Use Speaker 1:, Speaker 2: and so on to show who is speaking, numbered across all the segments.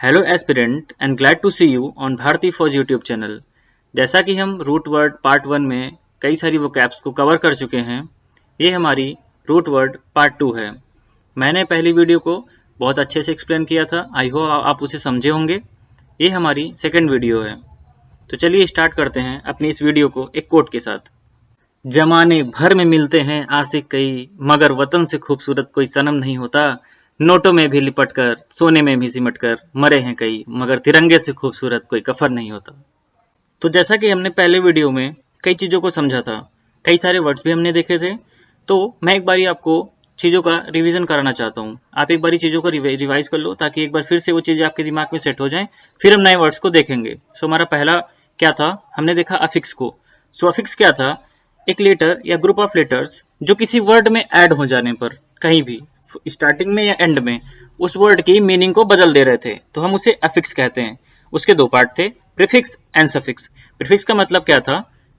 Speaker 1: Hello aspirant and glad to see you on Bharti Fauj YouTube channel. जैसा कि हम root word part 1 में कई सारी वोकैब्स को कवर कर चुके हैं, ये हमारी रूट वर्ड पार्ट 2 है। मैंने पहली वीडियो को बहुत अच्छे से एक्सप्लेन किया था, आई होप आप उसे समझे होंगे। ये हमारी सेकंड वीडियो है, तो चलिए स्टार्ट करते हैं अपनी इस वीडियो को एक कोट के साथ। जमाने भर में मिलते हैं आशिक कई, मगर वतन से खूबसूरत कोई सनम नहीं होता। नोटों में भी लिपट कर, सोने में भी सिमट कर मरे हैं कई, मगर तिरंगे से खूबसूरत कोई कफन नहीं होता। तो जैसा कि हमने पहले वीडियो में कई चीज़ों को समझा था, कई सारे वर्ड्स भी हमने देखे थे, तो मैं एक बारी आपको चीज़ों का रिवीजन कराना चाहता हूँ। आप एक बारी चीज़ों को रिवाइज कर लो ताकि एक बार फिर से वो चीज़ें आपके दिमाग में सेट हो जाएं, फिर हम नए वर्ड्स को देखेंगे। सो हमारा पहला क्या था, हमने देखा अफिक्स को। सो अफिक्स क्या था, एक लेटर या ग्रुप ऑफ लेटर्स जो किसी वर्ड में ऐड हो जाने पर कहीं भी स्टार्टिंग में या एंड में उस वर्ड की मीनिंग को बदल दे रहे थे, तो हम उसे अफिक्स कहते हैं। उसके दो पार्ट थे, प्रीफिक्स एंड सफिक्स। प्रीफिक्स का मतलब क्या था,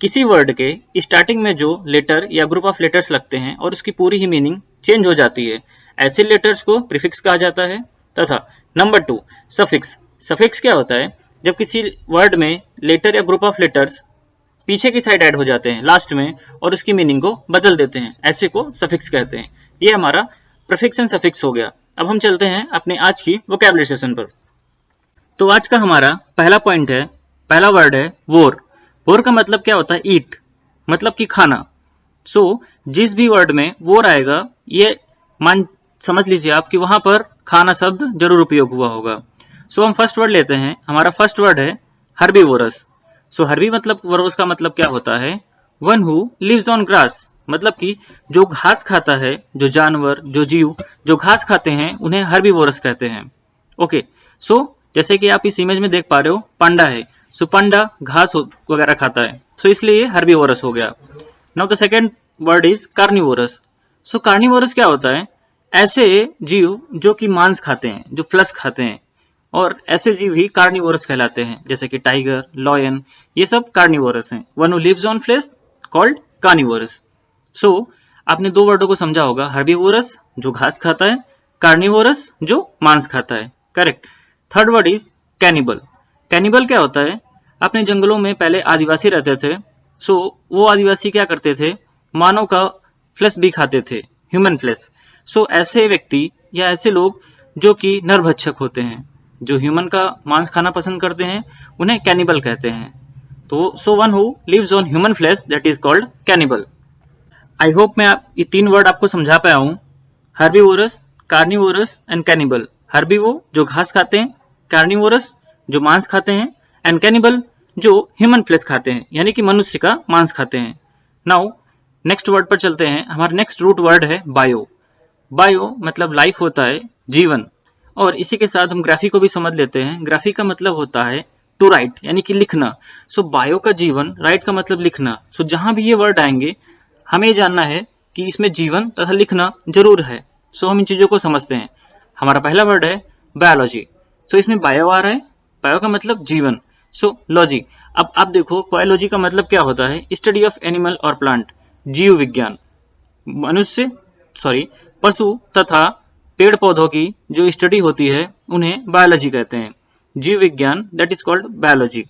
Speaker 1: किसी वर्ड के स्टार्टिंग में जो लेटर या ग्रुप ऑफ लेटर्स लगते हैं और उसकी पूरी ही मीनिंग चेंज हो जाती है, ऐसे लेटर्स को प्रीफिक्स कहा जाता है। तथा नंबर 2 सफिक्स। सफिक्स क्या होता है, जब किसी वर्ड में लेटर या ग्रुप ऑफ लेटर्स पीछे की साइड ऐड हो जाते हैं लास्ट में और उसकी मीनिंग को बदल देते हैं, ऐसे को सफिक्स कहते हैं। ये हमारा प्रीफिक्स एंड सफिक्स हो गया। अब हम चलते हैं अपने आज की वोकैबुलरी सेशन पर। तो आज का हमारा पहला पॉइंट है, पहला वर्ड है वोर। वोर का मतलब क्या होता है, ईट, मतलब कि खाना। सो जिस भी वर्ड में वोर आएगा, ये समझ लीजिए आप कि वहां पर खाना शब्द जरूर उपयोग हुआ होगा। सो हम फर्स्ट वर्ड लेते हैं। हमारा फर्स्ट वर्ड है हर्बीवोरस। सो हर्बी मतलब वोरस का मतलब क्या होता है, one who lives on grass, मतलब कि जो घास खाता है, जो जानवर, जो जीव जो घास खाते हैं उन्हें हर्बीवोरस कहते हैं। ओके, सो जैसे कि आप इस इमेज में देख पा रहे हो, पांडा है। सो पांडा घास वगैरह खाता है, सो इसलिए ये हर्बीवोरस हो गया। Now the second word is carnivorous. So carnivorous क्या होता है, ऐसे जीव जो कि मांस खाते हैं, जो फ्लश खाते हैं, और ऐसे जीव ही कार्निवोरस कहलाते हैं, जैसे कि टाइगर, लॉयन, ये सब कार्निवोरस हैं। One who lives on flesh called carnivorous. So आपने दो वर्डों को समझा होगा, हर्बीवोरस जो घास खाता है, कार्निवोरस जो मांस खाता है। Correct. Third word is cannibal. Cannibal क्या होता है, अपने जंगलों में पहले आदिवासी रहते थे। सो वो आदिवासी क्या करते थे, मानव का फ्लेश भी खाते थे, ह्यूमन फ्लेश। सो ऐसे व्यक्ति या ऐसे लोग जो कि नरभक्षक होते हैं, जो ह्यूमन का मांस खाना पसंद करते हैं, उन्हें कैनिबल कहते हैं। तो so one who lives on human flesh, that is called cannibal. I hope मैं ये तीन वर्ड आपको समझा पाया हूं, herbivorous, carnivorous and cannibal. Herbivore जो घास खाते हैं, कार्निवोरस जो मांस खाते हैं, एंड कैनिबल जो ह्यूमन फ्लेश खाते हैं, यानी कि मनुष्य का मांस खाते हैं। नाउ नेक्स्ट वर्ड पर चलते हैं। हमारा नेक्स्ट रूट वर्ड है बायो। बायो मतलब लाइफ होता है, जीवन, और इसी के साथ हम ग्राफी को भी समझ लेते हैं। ग्राफी का मतलब होता है टू राइट, यानी कि लिखना। सो बायो का जीवन, राइट का मतलब लिखना। सो जहां भी ये वर्ड आएंगे, हमें जानना है कि इसमें जीवन तथा लिखना जरूर है। सो हम इन चीजों को समझते हैं। हमारा पहला वर्ड है बायोलॉजी। सो इसमें बायो आ रहा है, बायो का मतलब जीवन। सो लॉजी, अब आप देखो बायोलॉजी का मतलब क्या होता है, स्टडी ऑफ एनिमल और प्लांट, जीव विज्ञान। पशु तथा पेड़ पौधों की जो स्टडी होती है उन्हें बायोलॉजी कहते हैं, जीव विज्ञान, that is called biology.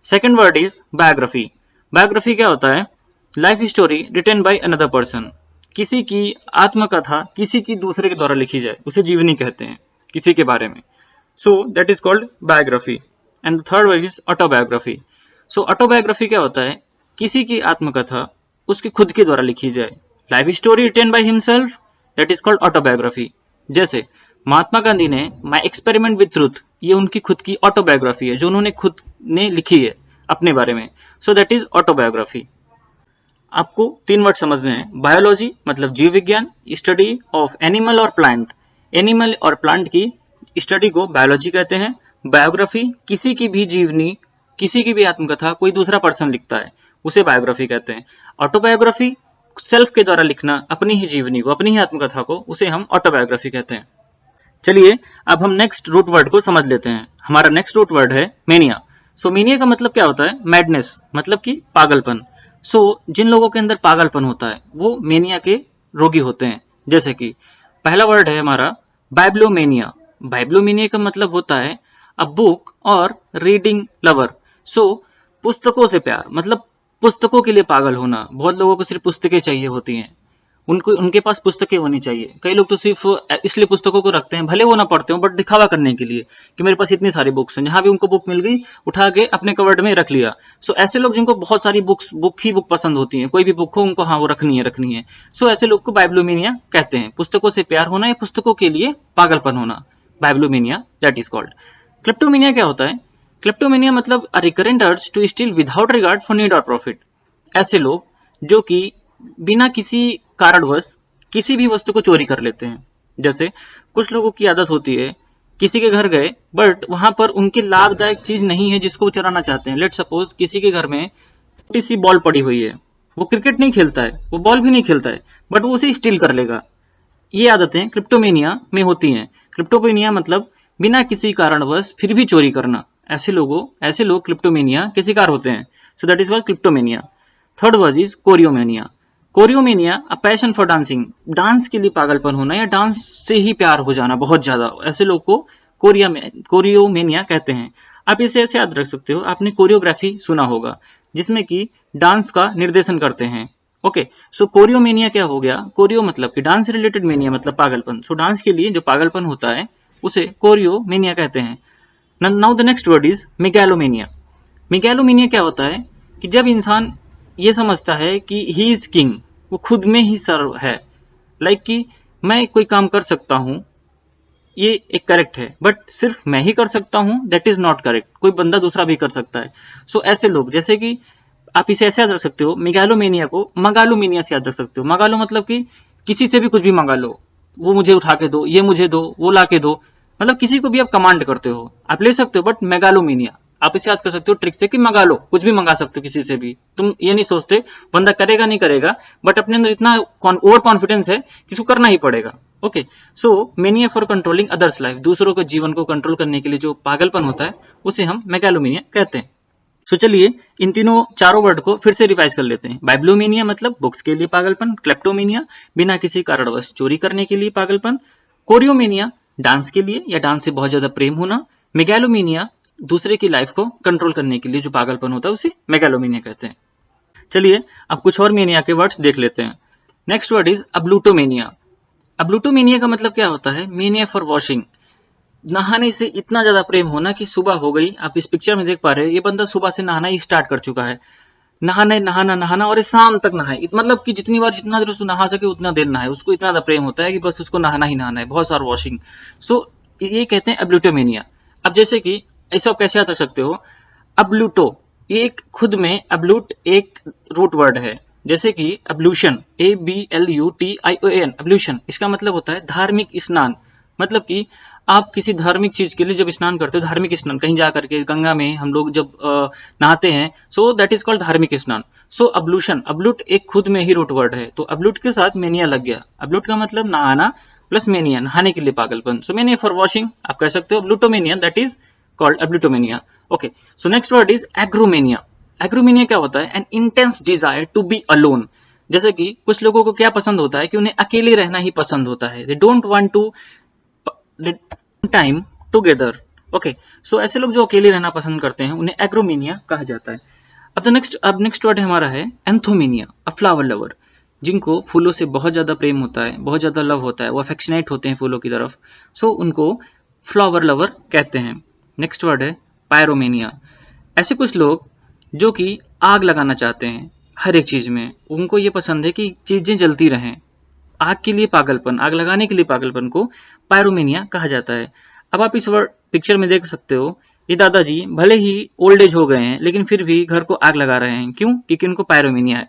Speaker 1: Second word is biography. Biography क्या होता है, life story written by another person. किसी की आत्मकथा किसी की दूसरे के द्वारा लिखी जाए, उसे जीवनी कहते हैं, किसी के बारे में। सो that is called biography. And the third word is autobiography. So autobiography क्या होता है, किसी की आत्मकथा उसके खुद के द्वारा लिखी जाए, life story written by himself, that is called autobiography. जैसे महात्मा गांधी ने माई एक्सपेरिमेंट विथ ट्रूथ, ये उनकी खुद की ऑटोबायोग्राफी है जो उन्होंने खुद ने लिखी है अपने बारे में। सो दैट इज ऑटोबायोग्राफी। आपको तीन वर्ड समझने हैं। बायोलॉजी मतलब जीव विज्ञान, स्टडी ऑफ एनिमल और प्लांट, एनिमल और प्लांट की स्टडी को बायोलॉजी कहते हैं। बायोग्राफी किसी की भी जीवनी, किसी की भी आत्मकथा कोई दूसरा पर्सन लिखता है, उसे बायोग्राफी कहते हैं। ऑटोबायोग्राफी सेल्फ के द्वारा लिखना अपनी ही जीवनी को, अपनी ही आत्मकथा को, उसे हम ऑटोबायोग्राफी कहते हैं। चलिए अब हम नेक्स्ट रूट वर्ड को समझ लेते हैं। हमारा नेक्स्ट रूट वर्ड है मेनिया। सो मेनिया का मतलब क्या होता है, मैडनेस, मतलब कि पागलपन। सो जिन लोगों के अंदर पागलपन होता है वो मेनिया के रोगी होते हैं। जैसे कि पहला वर्ड है हमारा बाइब्लोमेनिया। बाइब्लोमेनिया का मतलब होता है अ बुक और रीडिंग लवर। सो पुस्तकों से प्यार मतलब पुस्तकों के लिए पागल होना। बहुत लोगों को सिर्फ पुस्तकें चाहिए होती हैं, उनको उनके पास पुस्तकें होनी चाहिए। कई लोग तो सिर्फ इसलिए पुस्तकों को रखते हैं, भले वो ना पढ़ते हो, बट दिखावा करने के लिए कि मेरे पास इतनी सारी बुक्स हैं। जहां भी उनको बुक मिल गई उठा के अपने कवर्ड में रख लिया। सो ऐसे लोग जिनको बहुत सारी बुक पसंद होती हैं, कोई भी बुक हो उनको हाँ वो रखनी है। सो ऐसे लोग को बाइब्लोमेनिया कहते हैं। पुस्तकों से प्यार होना या पुस्तकों के लिए पागलपन होना, bibliomania that is called. Kleptomania क्या होता है? क्लिप्टोमेनिया मतलब a recurrent urge to steal without regard for need और प्रॉफिट। ऐसे लोग जो कि बिना किसी कारणवश किसी भी वस्तु को चोरी कर लेते हैं। जैसे कुछ लोगों की आदत होती है, किसी के घर गए बट वहां पर उनकी लाभदायक चीज नहीं है जिसको वो चुराना चाहते हैं। लेट सपोज किसी के घर में छोटी सी बॉल पड़ी हुई है, वो क्रिकेट नहीं खेलता है, वो बॉल भी नहीं खेलता है, बट वो उसे स्टील कर लेगा। ये आदतें क्रिप्टोमेनिया में होती हैं। क्रिप्टोमेनिया मतलब बिना किसी कारणवश फिर भी चोरी करना। ऐसे लोग क्रिप्टोमेनिया के शिकार होते हैं। So that is called kleptomania. Third word is choreomania. Choreomania a passion for dancing, dance के लिए पागलपन होना या डांस से ही प्यार हो जाना बहुत ज्यादा। ऐसे लोग को कोरियोमेनिया कहते हैं। आप इसे ऐसे याद रख सकते हो, आपने कोरियोग्राफी सुना होगा जिसमें कि डांस का निर्देशन करते हैं। ओके, सो कोरियोमेनिया क्या हो गया? कोरियो मतलब कि डांस रिलेटेड, मेनिया मतलब पागलपन। सो डांस के लिए जो पागलपन होता है उसे कोरियोमेनिया कहते हैं। Now the next word is megalomania. Megalomania क्या होता है कि जब इंसान ये समझता है कि ही इज किंग, वो खुद में ही सर्व है। लाइक कि मैं कोई काम कर सकता हूं, ये एक करेक्ट है, बट सिर्फ मैं ही कर सकता हूं दैट इज नॉट करेक्ट, कोई बंदा दूसरा भी कर सकता है। सो ऐसे लोग, जैसे कि आप इसे ऐसे याद रख सकते हो, मेगालोमेनिया को मगालोमेनिया से याद रख सकते हो। मगालो मतलब कि किसी से भी कुछ भी मंगा लो, वो मुझे उठा के दो, ये मुझे दो, वो ला के दो, मतलब किसी को भी आप कमांड करते हो, आप ले सकते हो। बट मेगालोमेनिया आप इसे याद कर सकते हो ट्रिक से कि मंगा लो, कुछ भी मंगा सकते हो किसी से भी। तुम ये नहीं सोचते बंदा करेगा नहीं करेगा, बट अपने अंदर इतना ओवर कॉन्फिडेंस है कि इसको करना ही पड़ेगा। Okay, so mania for controlling others life, दूसरों के जीवन को कंट्रोल करने के लिए जो पागलपन होता है उसे हम मेगालोमेनिया कहते हैं। सो चलिए इन तीनों चारों वर्ड को फिर से रिवाइज कर लेते हैं। बाइब्लोमेनिया मतलब बुक्स के लिए पागलपन, क्लेप्टोमेनिया बिना किसी कारणवश चोरी करने के लिए पागलपन, कोरियोमेनिया डांस के लिए या डांस से बहुत ज्यादा प्रेम होना, मेगालोमेनिया दूसरे की लाइफ को कंट्रोल करने के लिए जो पागलपन होता है उसे मेगालोमेनिया कहते हैं। चलिए अब कुछ और मेनिया के वर्ड्स देख लेते हैं। Next word is ablutomania. Ablutomania का मतलब क्या होता है? मेनिया फॉर वॉशिंग, नहाने से इतना ज्यादा प्रेम होना कि सुबह हो गई, आप इस पिक्चर में देख पा रहे हो, ये बंदा सुबह से नहाना ही स्टार्ट कर चुका है। नहाना और ये शाम तक नहाए, मतलब कि जितना देर उसको नहा सके उतना देर नहाए, उसको इतना ज्यादा प्रेम होता है कि बस उसको नहाना ही नहाना है, बहुत सारा वॉशिंग। सो ये कहते हैं अब्लूटोमेनिया। अब जैसे कि ऐसा आप कैसे याद रख सकते हो? अब्लूटो, ये एक खुद में अब्लूट एक रूट वर्ड है। जैसे कि अब्लूशन, ABLUTION, अब्लूशन, इसका मतलब होता है धार्मिक स्नान। मतलब कि आप किसी धार्मिक चीज के लिए जब स्नान करते हो, धार्मिक स्नान कहीं जा करके गंगा में हम लोग जब नहाते हैं, सो दैट इज कॉल्ड धार्मिक स्नान। सो अब्लूशन, अब्लूट एक खुद में ही रूट वर्ड है, तो अब्लूट के साथ मेनिया लग गया। अब्लूट का मतलब नहाना प्लस मेनिया, नहाने के लिए पागलपन। सो मेनिया फॉर वॉशिंग आप कह सकते हो, ablutomania that is called ablutomania. Okay, so next word is agromania. Agromania क्या होता है? An intense desire to be alone. जैसे कि कुछ लोगों को क्या पसंद होता है कि उन्हें अकेले रहना ही पसंद होता है, they don't want to time together. Okay, so ऐसे लोग जो अकेले रहना पसंद करते हैं उन्हें एग्रोमेनिया कहा जाता है। अब नेक्स्ट वर्ड हमारा है एंथोमेनिया, अ फ्लावर लवर। जिनको फूलों से बहुत ज्यादा प्रेम होता है, बहुत ज्यादा लव होता है, वो अफेक्शनेट होते हैं फूलों की तरफ, सो उनको फ्लावर लवर कहते हैं। नेक्स्ट वर्ड है पायरोमेनिया। ऐसे कुछ लोग जो कि आग लगाना चाहते हैं हर एक चीज में, उनको ये पसंद है कि चीजें जलती रहें। आग के लिए पागलपन, आग लगाने के लिए पागलपन को पायरोमेनिया कहा जाता है। अब आप इस वर्ड पिक्चर में देख सकते हो, ये दादाजी भले ही ओल्ड एज हो गए हैं लेकिन फिर भी घर को आग लगा रहे हैं। क्यों? क्योंकि उनको पायरोमेनिया है।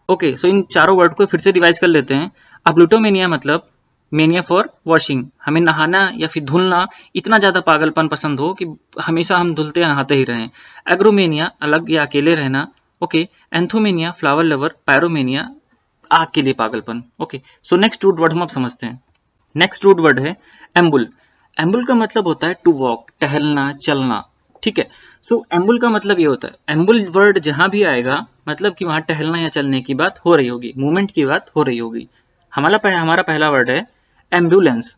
Speaker 1: ओके, सो इन चारों वर्ड को फिर से रिवाइज कर लेते हैं। अब्लूटोमेनिया मतलब मेनिया फॉर वॉशिंग, हमें नहाना या फिर धुलना इतना ज्यादा पागलपन पसंद हो कि हमेशा हम धुलते या नहाते ही रहें। एग्रोमेनिया अलग या अकेले रहना। Okay, anthomania flower lover, pyromania आग के लिए पागलपन। Okay, so next root word हम अब समझते हैं। नेक्स्ट रूट वर्ड है एम्बुल। एम्बुल का मतलब होता है टू वॉक, टहलना, चलना। ठीक है, सो एम्बुल का मतलब ये होता है, एम्बुल वर्ड जहां भी आएगा मतलब कि वहां टहलना या चलने की बात हो रही होगी, मूवमेंट की बात हो रही होगी। हमारा पहला वर्ड है एम्बुलेंस।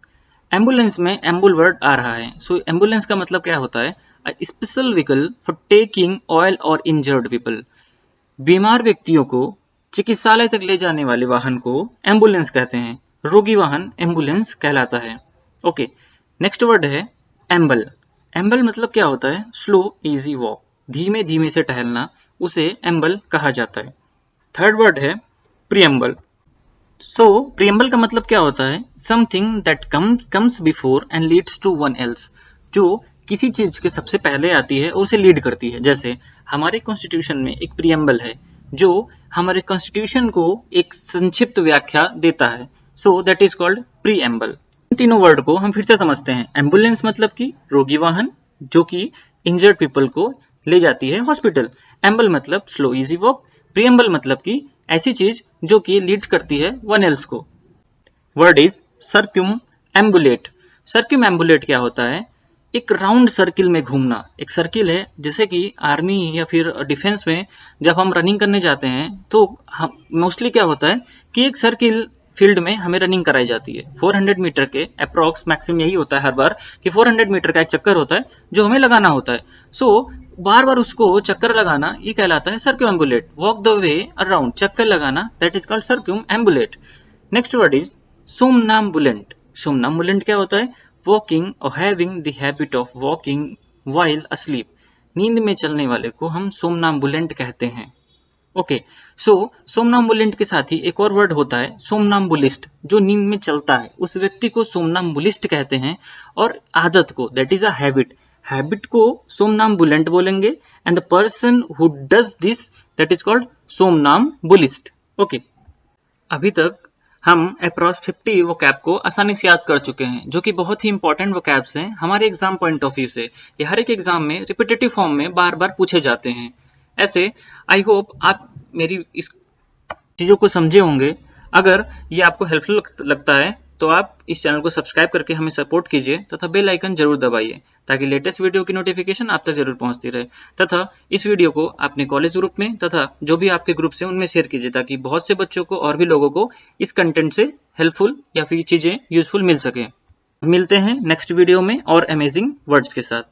Speaker 1: एम्बुलेंस में एम्बुल वर्ड आ रहा है। सो एम्बुलेंस का मतलब क्या होता है? Special vehicle for taking oil और इंजर्ड पीपल। बीमार व्यक्तियों को चिकित्सालय तक ले जाने वाले वाहन को एम्बुलेंस कहते हैं। रोगी वाहन एम्बुलेंस कहलाता है। ओके, नेक्स्ट वर्ड है एम्बल। एम्बल मतलब क्या होता है? स्लो इजी वॉक, धीमे धीमे से टहलना, उसे एम्बल कहा जाता है। थर्ड वर्ड है प्रियम्बल। सो प्रियम्बल का मतलब क्या होता है? Something that comes before and leads to one else, जो किसी चीज के सबसे पहले आती है और उसे लीड करती है। जैसे हमारे कॉन्स्टिट्यूशन में एक प्रियम्बल है जो हमारे कॉन्स्टिट्यूशन को एक संक्षिप्त व्याख्या देता है। So that is called preamble. इन तीनों वर्ड को हम फिर से समझते हैं। एम्बुलेंस मतलब कि रोगी वाहन जो कि इंजर्ड पीपल को ले जाती है हॉस्पिटल। एम्बल मतलब स्लो इजी वॉक। प्रीएम्बल मतलब कि ऐसी चीज जो कि लीड करती है वन एल्स को। Word is circumambulate. Circumambulate क्या होता है? एक राउंड सर्किल में घूमना। एक सर्किल है, जैसे कि आर्मी या फिर डिफेंस में जब हम रनिंग करने जाते हैं तो हम मोस्टली क्या होता है कि एक सर्किल फील्ड में हमें रनिंग कराई जाती है। 400 मीटर के अप्रॉक्स मैक्सिमम यही होता है हर बार कि 400 मीटर का एक चक्कर होता है जो हमें लगाना होता है। सो बार बार उसको चक्कर लगाना ये कहलाता है circumambulate. Walk the way around, चक्कर लगाना, that is called circumambulate. Next word is somnambulant. Somnambulant क्या होता है? वॉकिंग और having the habit of walking while asleep. नींद में चलने वाले को हम सोमनाम्बुलेंट कहते हैं। ओके, सो सोमनाम्बुलेंट के साथ ही एक और वर्ड होता है सोमनाम्बुलिस्ट, जो नींद में चलता है उस व्यक्ति को सोमनाम्बुलिस्ट कहते हैं। और आदत को, that is a habit, habit को सोमनाम्बुलेंट बोलेंगे। And the person who does this that is called सोमनाम्बुलिस्ट। Okay, अभी तक हम अप्रॉक्स 50 वोकैब को आसानी से याद कर चुके हैं, जो कि बहुत ही इंपॉर्टेंट वोकैब्स हैं हमारे एग्जाम पॉइंट ऑफ व्यू से। ये हर एक एग्जाम में रिपीटेटिव फॉर्म में बार बार पूछे जाते हैं। ऐसे आई होप आप मेरी इस चीज़ों को समझे होंगे। अगर ये आपको हेल्पफुल लगता है तो आप इस चैनल को सब्सक्राइब करके हमें सपोर्ट कीजिए तथा बेल आइकन जरूर दबाइए ताकि लेटेस्ट वीडियो की नोटिफिकेशन आप तक जरूर पहुंचती रहे। तथा इस वीडियो को अपने कॉलेज ग्रुप में तथा जो भी आपके ग्रुप्स हैं उनमें शेयर कीजिए ताकि बहुत से बच्चों को और भी लोगों को इस कंटेंट से हेल्पफुल या फिर चीज़ें यूजफुल मिल सके। मिलते हैं नेक्स्ट वीडियो में और अमेजिंग वर्ड्स के साथ।